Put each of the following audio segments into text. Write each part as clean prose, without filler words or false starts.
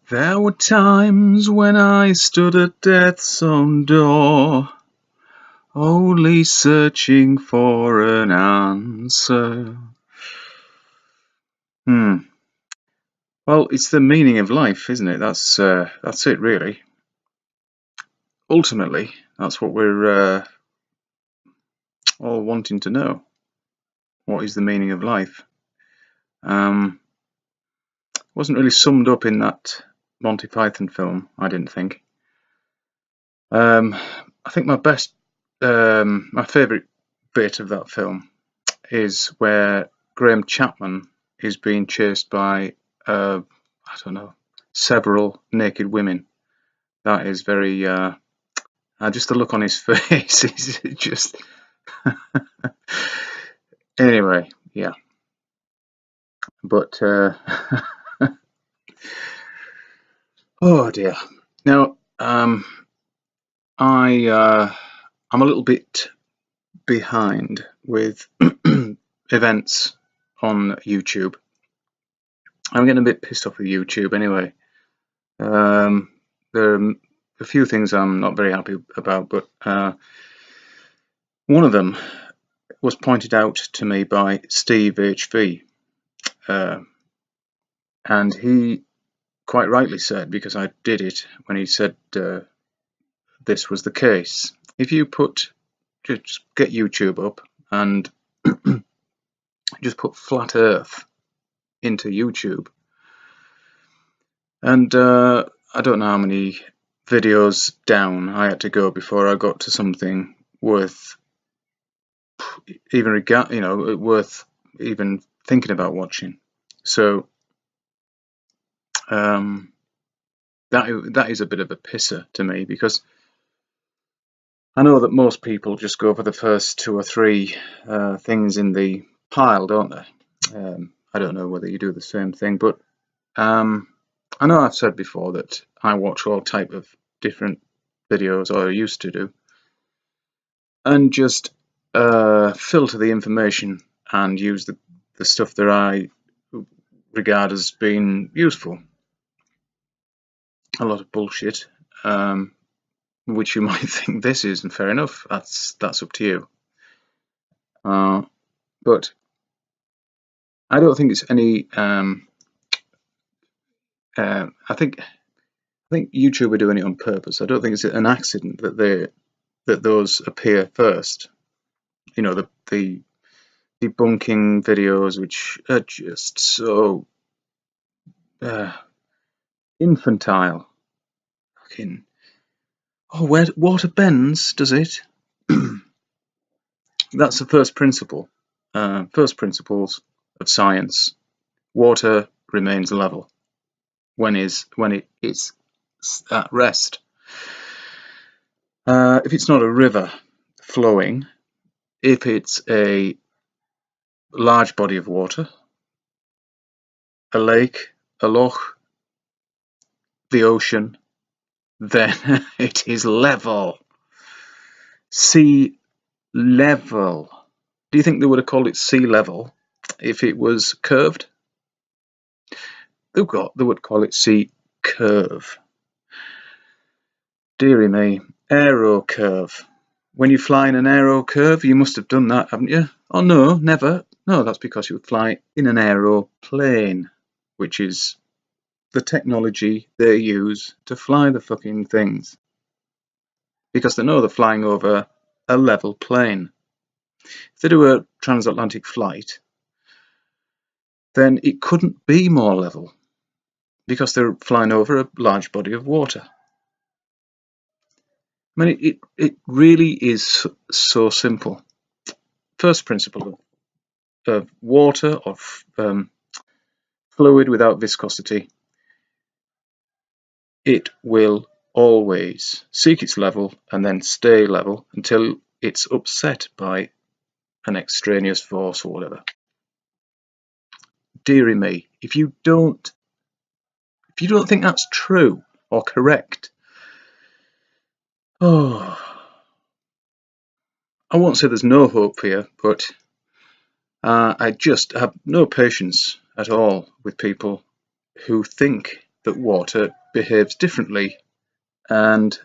There were times when I stood at death's own door, only searching for an answer. Well, it's the meaning of life, isn't it? That's it, really. Ultimately, that's what we're all wanting to know. What is the meaning of life? Wasn't really summed up in that Monty Python film, I didn't think. I think my favourite bit of that film is where Graham Chapman is being chased by, I don't know, several naked women. That is very, just the look on his face is just. Anyway, yeah. But, oh dear. Now, I'm a little bit behind with events on YouTube. I'm getting a bit pissed off with YouTube anyway. There are a few things I'm not very happy about, but one of them was pointed out to me by Steve HV, and he quite rightly said, because I did it when he said this was the case. If you just get YouTube up and just put flat Earth into YouTube, and I don't know how many videos down I had to go before I got to something worth worth even thinking about watching. So that is a bit of a pisser to me, because I know that most people just go for the first two or three things in the pile, don't they? I don't know whether you do the same thing, but I know I've said before that I watch all type of different videos, or I used to do, and just filter the information and use the stuff that I regard as being useful. A lot of bullshit, which you might think this is, and fair enough, that's up to you. But I don't think it's any. I think YouTube are doing it on purpose. I don't think it's an accident that those appear first. You know, the debunking videos, which are just so infantile. Fucking, oh, where water bends, does it? That's the first principle. First principles of science. Water remains level when it is at rest. If it's not a river flowing, if it's a large body of water, a lake, a loch, the ocean, then it is level. Sea level. Do you think they would have called it sea level if it was curved? They would call it sea curve. Dearie me, aero curve. When you fly in an aero curve, you must have done that, haven't you? Oh no, never. No, that's because you would fly in an aeroplane, which is the technology they use to fly the fucking things. Because they know they're flying over a level plane. If they do a transatlantic flight, then it couldn't be more level, because they're flying over a large body of water. I mean, it really is so simple. First principle of water, of fluid without viscosity, it will always seek its level and then stay level until it's upset by an extraneous force or whatever. Dearie me, if you don't think that's true or correct, oh, I won't say there's no hope for you, but I just have no patience at all with people who think that water behaves differently, and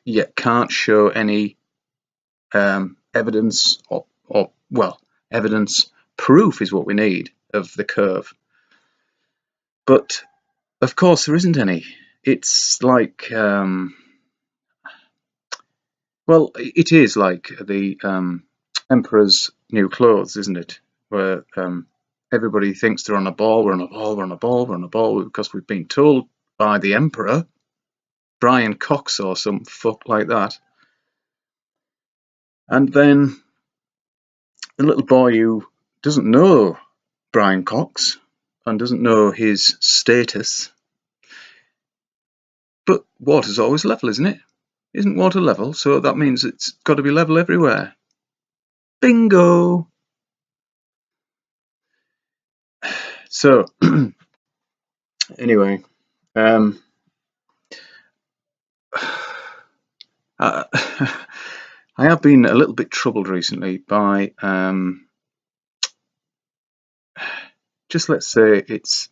yet can't show any evidence, or well, evidence, proof is what we need of the curve. But of course there isn't any. It's like, well, it is like the Emperor's New Clothes, isn't it? Where everybody thinks they're on a ball, we're on a ball, we're on a ball, we're on a ball, because we've been told by the Emperor, Brian Cox or some fuck like that. And then the little boy who doesn't know Brian Cox and doesn't know his status, but water's always level, isn't it? Isn't water level? So that means it's got to be level everywhere. Bingo! So, anyway, I have been a little bit troubled recently by, just let's say it's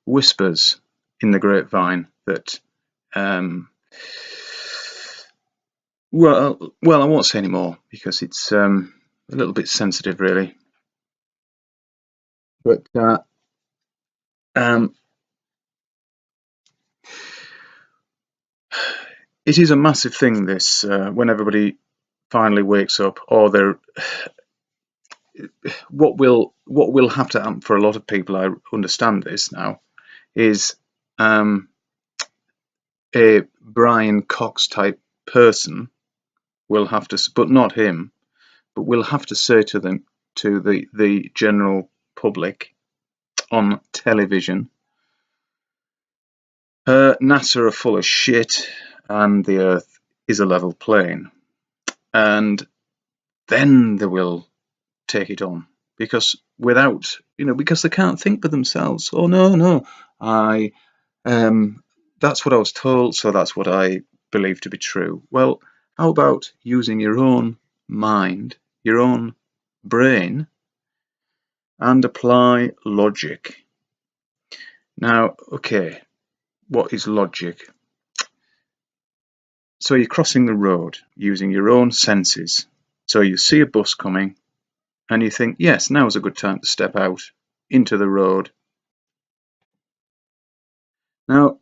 whispers in the grapevine that, well, I won't say any more because it's a little bit sensitive, really. But it is a massive thing, this, when everybody finally wakes up, or they're what will have to happen for a lot of people, I understand this now, is a Brian Cox type person will have to, but not him, but will have to say to them, to the general public on television, NASA are full of shit and the Earth is a level plane, and then they will take it on, because without, because they can't think for themselves. Oh no, I that's what I was told, so that's what I believe to be true. Well, how about using your own mind, your own brain, and apply logic? Now, okay, what is logic? So you're crossing the road using your own senses. So you see a bus coming and you think, yes, now is a good time to step out into the road. Now,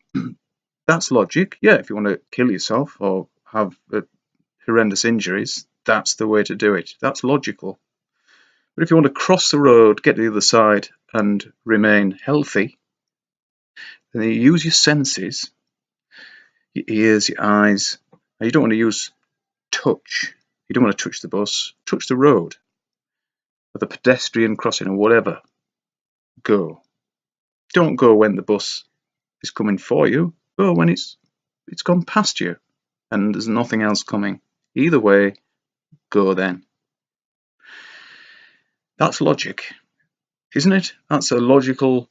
that's logic. Yeah, if you want to kill yourself or have horrendous injuries, that's the way to do it. That's logical. But if you want to cross the road, get to the other side, and remain healthy, then you use your senses, your ears, your eyes. Now, you don't want to use touch. You don't want to touch the bus. Touch the road, or the pedestrian crossing, or whatever. Go. Don't go when the bus is coming for you. Go when it's gone past you and there's nothing else coming. Either way, go then. That's logic, isn't it? That's a logical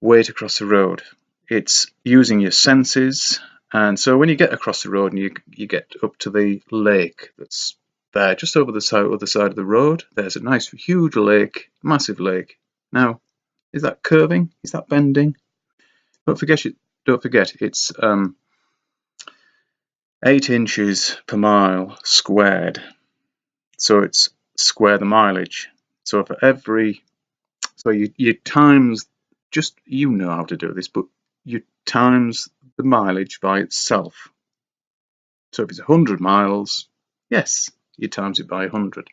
way to cross the road. It's using your senses. And so when you get across the road and you get up to the lake that's there just over the other side of the road, there's a nice huge lake, massive lake. Now, is that curving? Is that bending? Don't forget it's 8 inches per mile squared. So it's square the mileage. So for you times, just, you know how to do this, but you times the mileage by itself. So if it's 100 miles, yes, you times it by 100.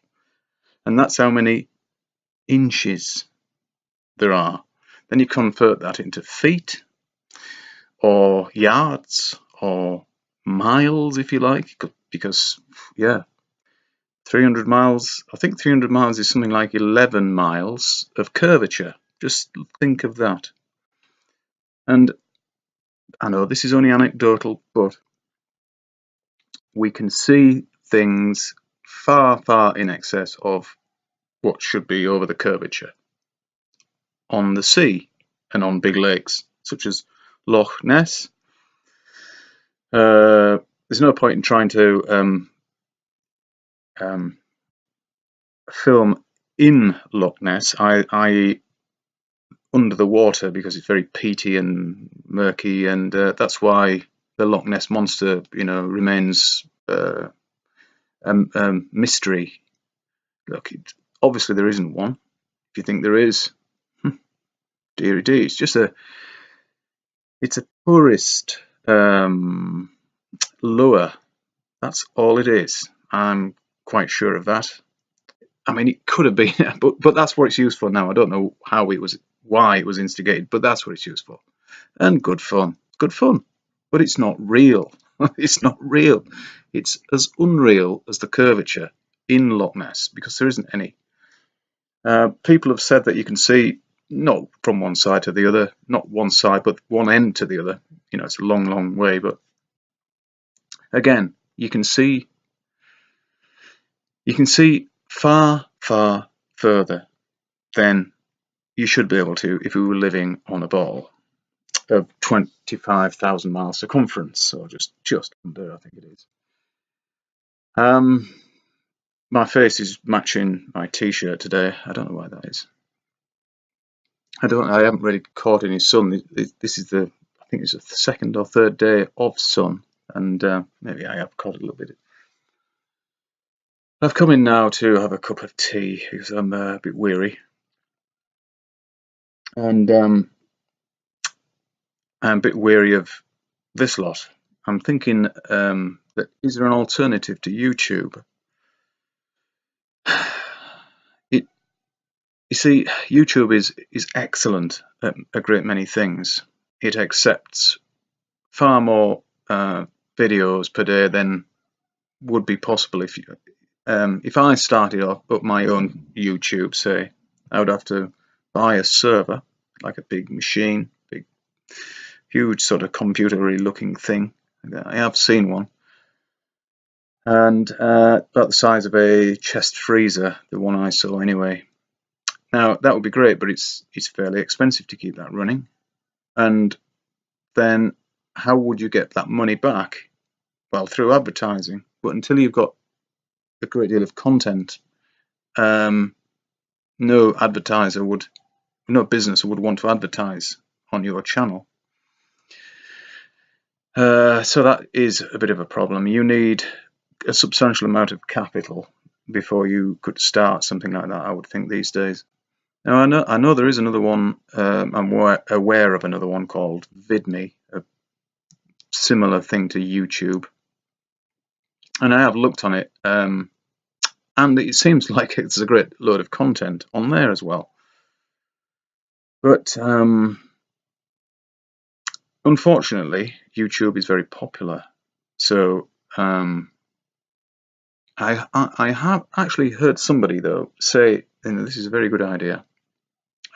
And that's how many inches there are. Then you convert that into feet, or yards, or miles, if you like, because, yeah, 300 miles, I think 300 miles is something like 11 miles of curvature. Just think of that. And I know this is only anecdotal, but we can see things far, far in excess of what should be over the curvature on the sea and on big lakes, such as Loch Ness. There's no point in trying to film in Loch Ness, i.e. under the water because it's very peaty and murky, and that's why the Loch Ness monster, remains a mystery. Look, obviously there isn't one. If you think there is, dearie dee, it's a tourist lure. That's all it is. I'm quite sure of that. I mean, it could have been, but that's what it's used for now. I don't know why it was instigated, but that's what it's used for. And good fun, but it's not real. It's not real. It's as unreal as the curvature in Loch Ness because there isn't any. People have said that you can see not from one side to the other, not one side, but one end to the other. It's a long, long way, but again, you can see far, far further than you should be able to if we were living on a ball of 25,000 miles circumference, or just under, I think it is. My face is matching my t-shirt today. I don't know why that is. I haven't really caught any sun. This is I think it's the second or third day of sun, and maybe I have caught a little bit. I've come in now to have a cup of tea because I'm a bit weary, and I'm a bit weary of this lot. I'm thinking that is there an alternative to YouTube? You see, YouTube is excellent at a great many things. It accepts far more videos per day than would be possible if I started up my own YouTube, say. I would have to buy a server, like a big machine, big, huge sort of computer-y looking thing. I have seen one, and about the size of a chest freezer, the one I saw anyway. Now that would be great, but it's fairly expensive to keep that running. And then how would you get that money back? Well, through advertising. But until you've got a great deal of content, no business would want to advertise on your channel. So that is a bit of a problem. You need a substantial amount of capital before you could start something like that, I would think, these days. Now, I know there is another one. I'm aware of another one called VidMe, a similar thing to YouTube, and I have looked on it, and it seems like it's a great load of content on there as well. But unfortunately, YouTube is very popular. So I have actually heard somebody though say, this is a very good idea.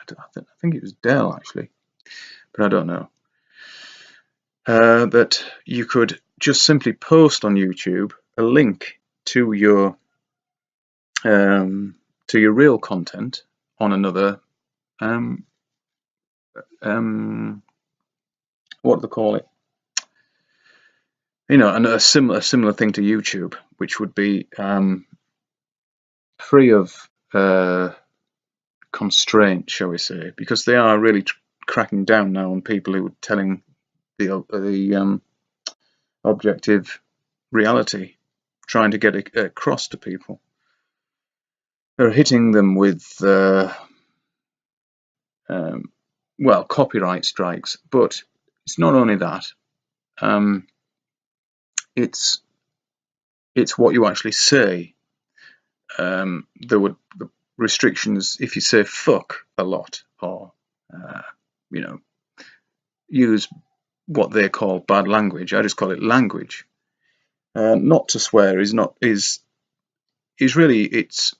I think it was Dell actually, but I don't know. That you could just simply post on YouTube a link to your real content on another what do they call it? And a similar thing to YouTube, which would be free of constraint, shall we say, because they are really cracking down now on people who are telling the objective reality, trying to get it across to people. They're hitting them with copyright strikes, but it's not only that. It's what you actually say. The restrictions if you say fuck a lot, or use what they call bad language. I just call it language. Not to swear is really, it's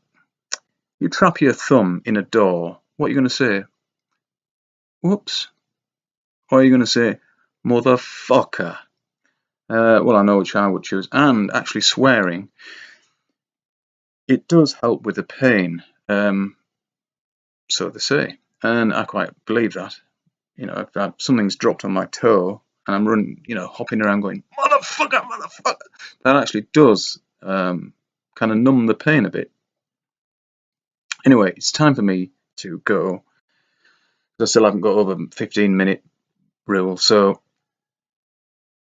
you trap your thumb in a door. What are you going to say? Whoops. Or are you going to say motherfucker? Well, I know which I would choose. And actually swearing, it does help with the pain, so they say, and I quite believe that. If something's dropped on my toe and I'm running, hopping around going motherfucker, that actually does kind of numb the pain a bit. Anyway, it's time for me to go. I still haven't got over 15-minute rule, so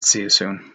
see you soon.